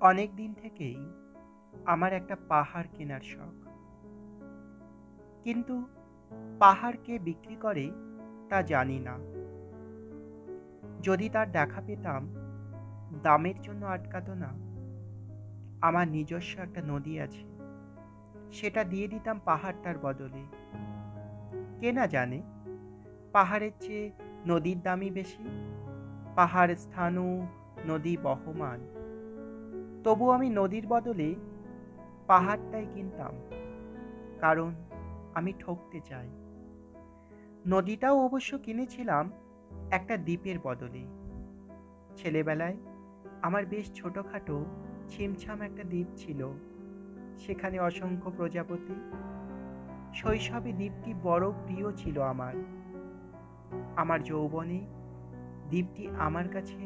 অনেক দিন থেকেই আমার একটা পাহাড় কেনার শখ। কিন্তু পাহাড় কে বিক্রি করে তা জানি না। যদি তার দেখা পেতাম, দামের জন্য আটকাতো না। আমার নিজস্ব একটা নদী আছে, সেটা দিয়ে দিতাম পাহাড়টার বদলে। কে না জানে পাহাড়ের চেয়ে নদীর দামই বেশি। পাহাড় স্থানু, নদী বহমান। তবু আমি নদীর বদলে পাহাড়টাই কিনতাম, কারণ আমি ঠকতে চাই। নদীটাও অবশ্য কিনেছিলাম একটা দ্বীপের বদলে। ছেলেবেলায় আমার বেশ ছোটখাটো ছিমছাম একটা দ্বীপ ছিল, সেখানে অসংখ্য প্রজাপতি। শৈশবে দ্বীপটি বড় প্রিয় ছিল আমার। আমার যৌবনে দ্বীপটি আমার কাছে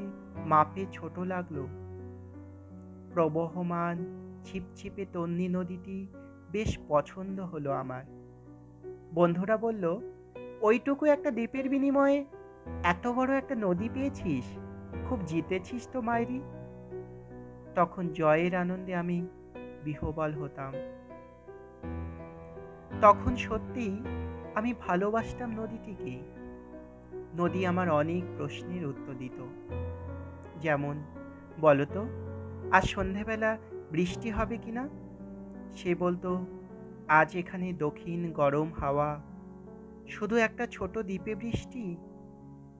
মাপে ছোট লাগলো। প্রবহমান ছিপছিপে তন্বী নদীটি বেশ পছন্দ হলো আমার। বন্ধুরা বলল, ওইটুকু একটা দ্বীপের বিনিময়ে এত বড় একটা নদী পেয়েছিস, খুব জিতেছিস তো মাইরি। তখন জয়ের আনন্দে আমি বিহ্বল হতাম। তখন সত্যিই আমি ভালোবাসতাম নদীটিকে। নদী আমার অনেক প্রশ্নের উত্তর দিত। যেমন, বলতো আজ সন্ধেবেলা বৃষ্টি হবে কিনা। সে বলতো, আজ এখানে দক্ষিণ গরম হাওয়া, শুধু একটা ছোট দ্বীপে বৃষ্টি,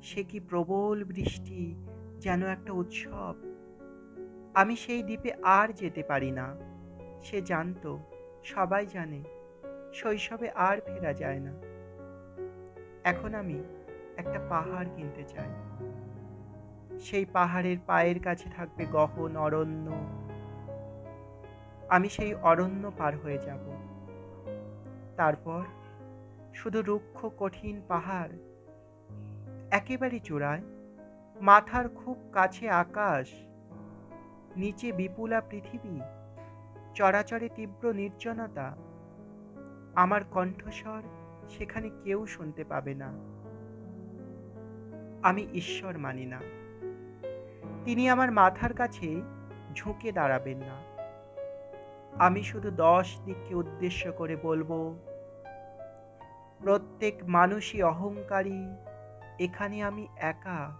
সে কি প্রবল বৃষ্টি, যেন একটা উৎসব। আমি সেই দ্বীপে আর যেতে পারি না। সে জানতো, সবাই জানে, শৈশবে আর ফেরা যায় না। এখন আমি একটা পাহাড় কিনতে চাই। সেই পাহাড়ের পায়ের কাছে থাকবে গহন অরণ্য। আমি সেই অরণ্য পার হয়ে যাব। তারপর শুধু রুক্ষ কঠিন পাহাড়, একেবারে চূড়ায়, মাথার খুব কাছে আকাশ, নিচে বিপুলা পৃথিবী, চরাচরে তীব্র নির্জনতা। আমার কণ্ঠস্বর সেখানে কেউ শুনতে পাবে না। আমি ঈশ্বর মানি না। তিনি আমার মাথার কাছে ঝুঁকে দাঁড়াবেন না। আমি শুধু 10 দিককে উদ্দেশ্য করে বলবো, প্রত্যেক মানুষই অহংকারী। এখানে আমি একা।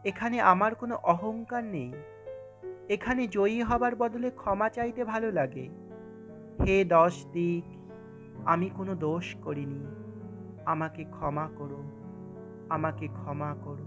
এখানে আমার কোনো অহংকার নেই। এখানে জয়ী হবার বদলে ক্ষমা চাইতে ভালো লাগে। হে 10 দিক, আমি কোনো দোষ করিনি। আমাকে ক্ষমা করো, আমাকে ক্ষমা করো।